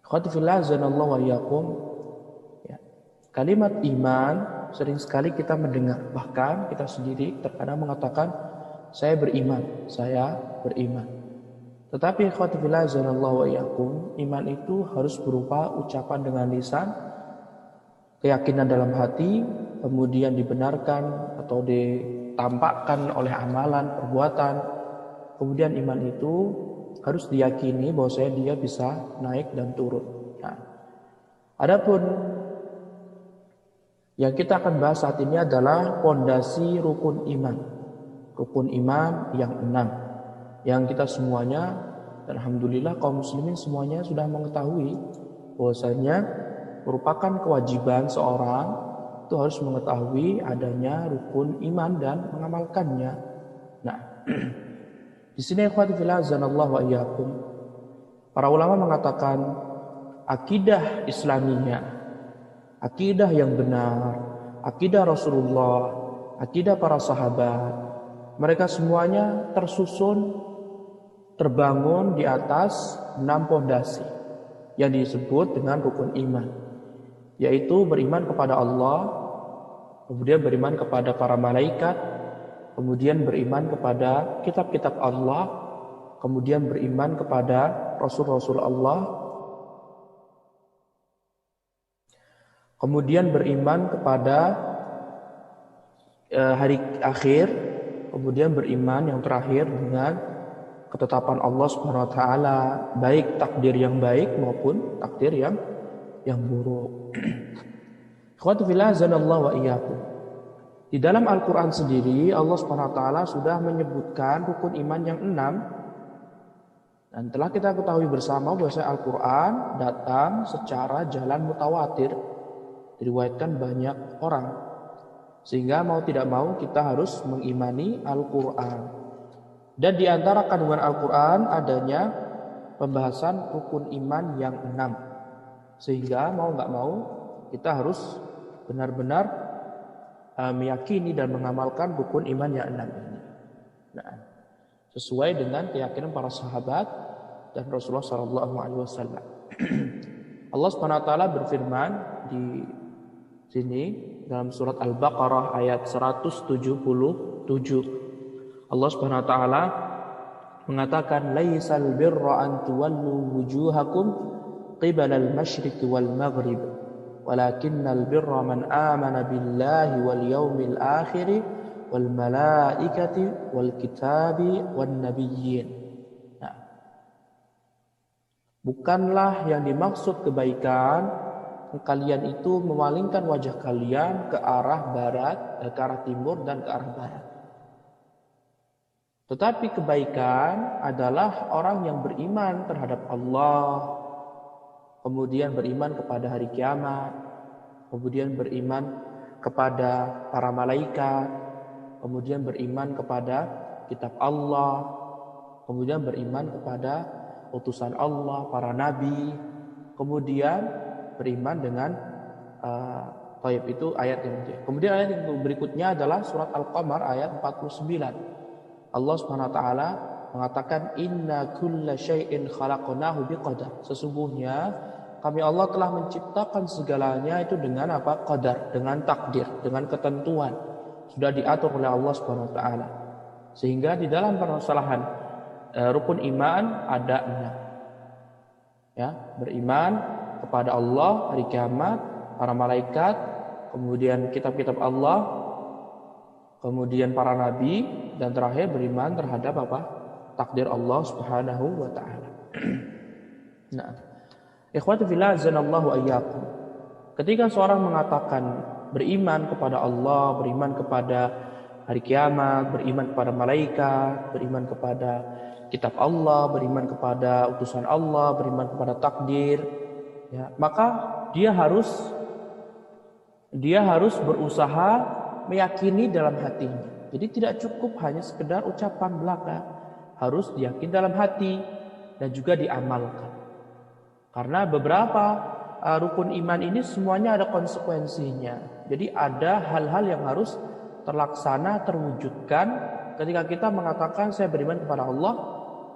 Ikhwati fillah azanallahu wa iyyakum. Ya. Kalimat iman sering sekali kita mendengar, bahkan kita sendiri terkadang mengatakan saya beriman, saya beriman. Tetapi ikhwati fillah azanallahu wa iyyakum, iman itu harus berupa ucapan dengan lisan, keyakinan dalam hati, kemudian dibenarkan atau ditampakkan oleh amalan, perbuatan. Kemudian iman itu harus diyakini bahwasanya dia bisa naik dan turun. Nah, adapun yang kita akan bahas saat ini adalah pondasi rukun iman. Rukun iman yang 6. Yang kita semuanya, dan alhamdulillah kaum muslimin semuanya sudah mengetahui bahwasanya merupakan kewajiban seorang itu harus mengetahui adanya rukun iman dan mengamalkannya. Nah, di sini ikhwati fillah azanallahu wa iyyakum, para ulama mengatakan akidah Islamiyah, akidah yang benar, akidah Rasulullah, akidah para sahabat, mereka semuanya tersusun, terbangun di atas 6 pondasi yang disebut dengan rukun iman, yaitu beriman kepada Allah, kemudian beriman kepada para malaikat, kemudian beriman kepada kitab-kitab Allah, kemudian beriman kepada Rasul-Rasul Allah, kemudian beriman kepada hari akhir, kemudian beriman yang terakhir dengan ketetapan Allah Subhanahu wa taala, baik takdir yang baik maupun takdir yang buruk. Ikhwati fillah azanallahu wa iyyakum. Di dalam Al-Quran sendiri Allah Subhanahu wa taala sudah menyebutkan rukun iman yang 6. Dan telah kita ketahui bersama bahwa Al-Quran datang secara jalan mutawatir, diriwayatkan banyak orang. Sehingga mau tidak mau kita harus mengimani Al-Quran. Dan di antara kandungan Al-Quran adanya pembahasan rukun iman yang 6. Sehingga mau nggak mau kita harus benar-benar meyakini dan mengamalkan rukun iman yang 6 ini. Nah, sesuai dengan keyakinan para sahabat dan Rasulullah SAW. Allah Subhanahu wa taala berfirman di sini dalam surat Al-Baqarah ayat 177. Allah Subhanahu wa taala mengatakan laisal birra an tuwallu wujuhakum qibala al-masyriqi wal maghrib walakinnal birra man amana billahi wal yawmil akhir wal malaikati wal kitabi wan nabiyyin. Nah, bukanlah yang dimaksud kebaikan kalian itu memalingkan wajah kalian ke arah barat, ke arah timur dan ke arah barat. Tetapi kebaikan adalah orang yang beriman terhadap Allah, kemudian beriman kepada hari kiamat, kemudian beriman kepada para malaikat, kemudian beriman kepada kitab Allah, kemudian beriman kepada utusan Allah, para nabi, kemudian beriman dengan Taib itu ayat yang ketiga. Kemudian ayat yang berikutnya adalah surat Al-Qamar ayat 49. Allah Subhanahu wa taala mengatakan inna kulla syai'in khalaqnahu biqadar. Sesungguhnya kami Allah telah menciptakan segalanya itu dengan apa? Qadar, dengan takdir, dengan ketentuan. Sudah diatur oleh Allah Subhanahu wa taala. Sehingga di dalam permasalahan rukun iman ada 6. Ya, beriman kepada Allah, hari kiamat, para malaikat, kemudian kitab-kitab Allah, kemudian para nabi, dan terakhir beriman terhadap apa? Takdir Allah Subhanahu wa taala. Nah, ikhwati fillah azanallahu ayyakum. Ketika seorang mengatakan beriman kepada Allah, beriman kepada hari kiamat, beriman kepada malaikat, beriman kepada kitab Allah, beriman kepada utusan Allah, beriman kepada takdir, ya, maka dia harus berusaha meyakini dalam hatinya. Jadi tidak cukup hanya sekedar ucapan belaka, harus diyakini dalam hati dan juga diamalkan. Karena beberapa rukun iman ini semuanya ada konsekuensinya. Jadi ada hal-hal yang harus terlaksana, terwujudkan ketika kita mengatakan saya beriman kepada Allah,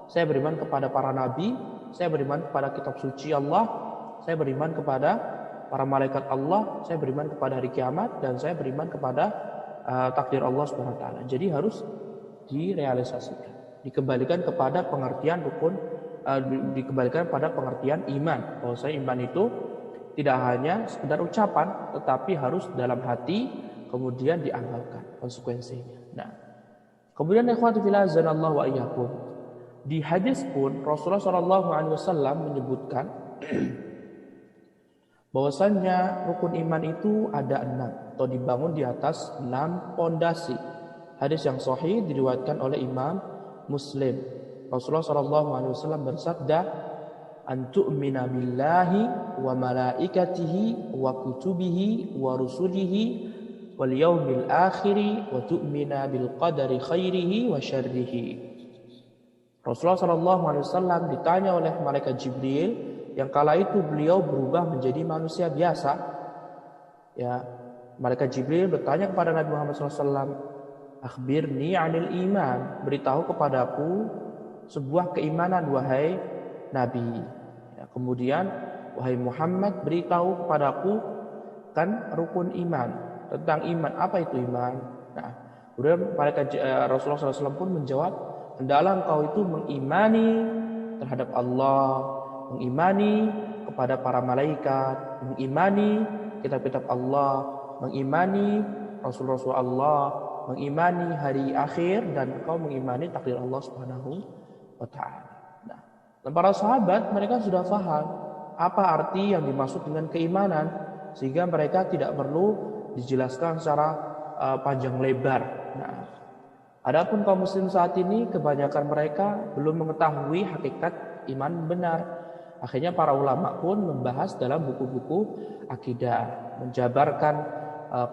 saya beriman kepada para nabi, saya beriman kepada kitab suci Allah, saya beriman kepada para malaikat Allah, saya beriman kepada hari kiamat, dan saya beriman kepada takdir Allah Subhanahu wa taala. Jadi harus direalisasikan, dikembalikan kepada pengertian rukun, dikembalikan pada pengertian iman. Bahwa saya iman itu tidak hanya sekedar ucapan, tetapi harus dalam hati, kemudian diamalkan konsekuensinya. Nah, kemudian ikhwati fillah azanallahu wa iyyakum, di hadis pun Rasulullah SAW menyebutkan bahwasannya rukun iman itu ada 6 atau dibangun di atas 6 pondasi. Hadis yang sahih diriwayatkan oleh Imam Muslim. Rasulullah SAW bersabda, "Antu'mina billahi wa malaikatihi wa kutubihi wa rusulihi wal yaumil akhiri wa tu'mina bil qadari khairihi wa syarrihi." Rasulullah SAW ditanya oleh malaikat Jibril, yang kala itu beliau berubah menjadi manusia biasa. Ya, malaikat Jibril bertanya kepada Nabi Muhammad SAW, "Akhbirni 'anil iman." Beritahu kepadaku sebuah keimanan wahai Nabi. Ya, kemudian wahai Muhammad, beritahu kepadaku kan rukun iman. Tentang iman, apa itu iman? Nah, kemudian malaikat Rasulullah SAW pun menjawab, "Hendaklah engkau itu mengimani terhadap Allah, mengimani kepada para malaikat, mengimani kitab-kitab Allah, mengimani Rasul-Rasul Allah, mengimani hari akhir, dan engkau mengimani takdir Allah Subhanahu wa taala." Nah, dan para sahabat mereka sudah paham apa arti yang dimaksud dengan keimanan, sehingga mereka tidak perlu dijelaskan secara panjang lebar. Nah, adapun kaum muslim saat ini kebanyakan mereka belum mengetahui hakikat iman benar. Akhirnya para ulama pun membahas dalam buku-buku akidah, menjabarkan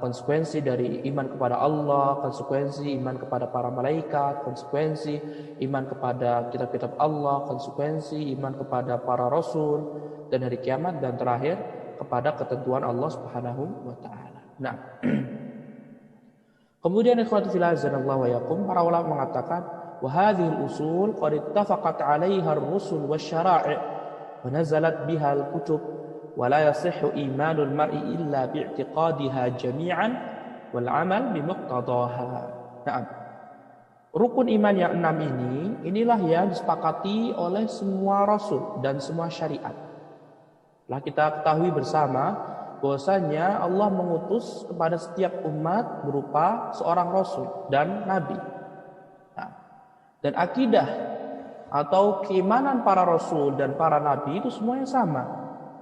konsekuensi dari iman kepada Allah, konsekuensi iman kepada para malaikat, konsekuensi iman kepada kitab-kitab Allah, konsekuensi iman kepada para rasul dan hari kiamat, dan terakhir kepada ketentuan Allah Subhanahu wa taala. Nah, kemudian ikhwati fillah azanallahu wa yakum, para ulama mengatakan, "Wa hadhihi al-usul qad ittafaqat 'alaiha ar-rusul wasyara'i' ونزلت بها الكتب ولا يصح إيمان المرء إلا باعتقادها جميعا والعمل بمقتضاها." Nah, rukun iman yang 6 inilah yang disepakati oleh semua rasul dan semua syariat. Lah kita ketahui bersama bahwasanya Allah mengutus kepada setiap umat berupa seorang rasul dan nabi. Nah, dan akidah atau keimanan para rasul dan para nabi itu semuanya sama,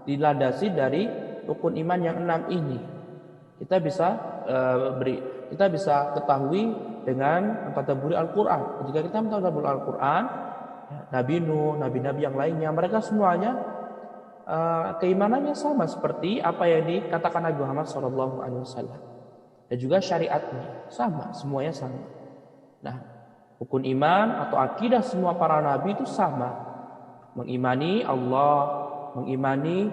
dilandasi dari rukun iman yang 6 ini. Kita bisa ketahui dengan mentadabburi Al-Qur'an. Jika kita mentadabburi Al-Qur'an, Nabi Nuh, nabi-nabi yang lainnya, mereka semuanya keimanannya sama seperti apa yang dikatakan Nabi Muhammad SAW. Dan juga syariatnya sama, semuanya sama. Nah, rukun iman atau akidah semua para nabi itu sama. Mengimani Allah, mengimani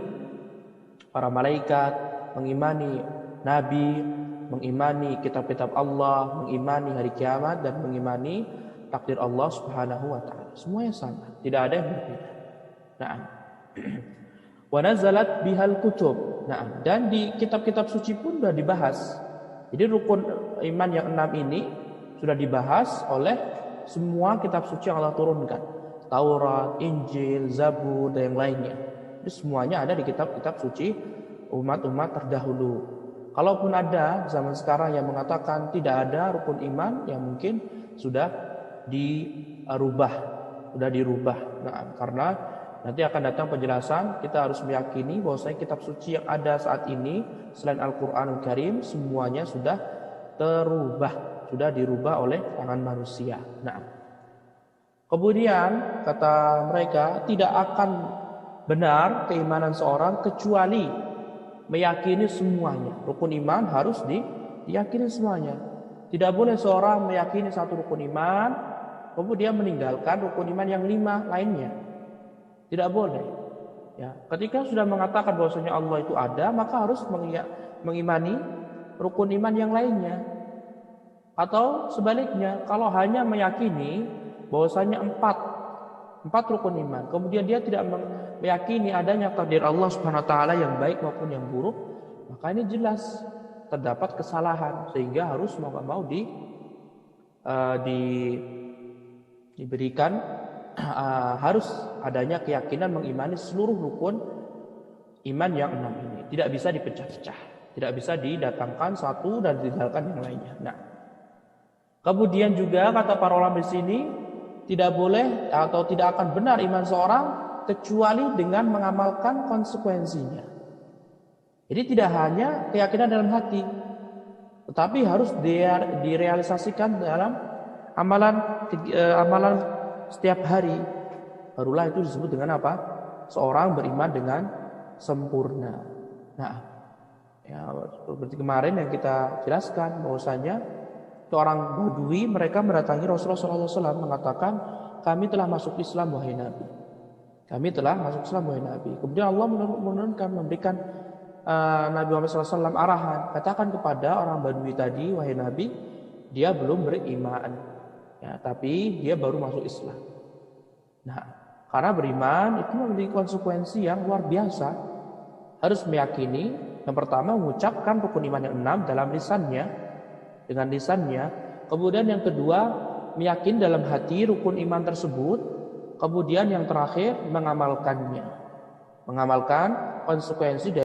para malaikat, mengimani nabi, mengimani kitab-kitab Allah, mengimani hari kiamat, dan mengimani takdir Allah Subhanahu wa taala. Semuanya sama, tidak ada yang berbeda. Nah, wa nazalat bihal kutub. Nah, dan di kitab-kitab suci pun sudah dibahas. Jadi rukun iman yang 6 ini sudah dibahas oleh semua kitab suci yang Allah turunkan. Taurat, Injil, Zabur, dan yang lainnya. Itu semuanya ada di kitab-kitab suci umat-umat terdahulu. Kalaupun ada zaman sekarang yang mengatakan tidak ada rukun iman, yang mungkin sudah dirubah. Nah, karena nanti akan datang penjelasan, kita harus meyakini bahwasanya kitab suci yang ada saat ini selain Al-Qur'anul Karim semuanya sudah dirubah oleh tangan manusia. Nah, kemudian kata mereka, tidak akan benar keimanan seorang kecuali meyakini semuanya. Rukun iman harus diyakini semuanya. Tidak boleh seorang meyakini satu rukun iman kemudian meninggalkan rukun iman yang 5 lainnya. Tidak boleh. Ya, ketika sudah mengatakan bahwasanya Allah itu ada, maka harus mengimani rukun iman yang lainnya. Atau sebaliknya, kalau hanya meyakini bahwasanya empat rukun iman, kemudian dia tidak meyakini adanya takdir Allah Subhanahu wa taala yang baik maupun yang buruk, maka ini jelas terdapat kesalahan sehingga harus mau nggak mau diberikan harus adanya keyakinan mengimani seluruh rukun iman yang 6 ini. Tidak bisa dipecah-pecah, tidak bisa didatangkan satu dan ditinggalkan yang lainnya. Nah, kemudian juga kata para ulama di sini tidak boleh atau tidak akan benar iman seorang kecuali dengan mengamalkan konsekuensinya. Jadi tidak hanya keyakinan dalam hati, tetapi harus direalisasikan dalam amalan setiap hari. Barulah itu disebut dengan apa? Seorang beriman dengan sempurna. Nah, ya seperti kemarin yang kita jelaskan bahwasanya seorang Badui mereka mendatangi Rasulullah SAW mengatakan, kami telah masuk Islam wahai Nabi. Kami telah masuk Islam wahai Nabi. Kemudian Allah menurunkan memberikan Nabi Muhammad SAW arahan, katakan kepada orang Badui tadi, wahai Nabi, dia belum beriman, ya, tapi dia baru masuk Islam. Nah, karena beriman itu memiliki konsekuensi yang luar biasa. Harus meyakini, yang pertama mengucapkan rukun iman yang 6 dalam lisannya, dengan lisannya. Kemudian yang kedua, meyakini dalam hati rukun iman tersebut. Kemudian yang terakhir, mengamalkannya. Mengamalkan konsekuensi dari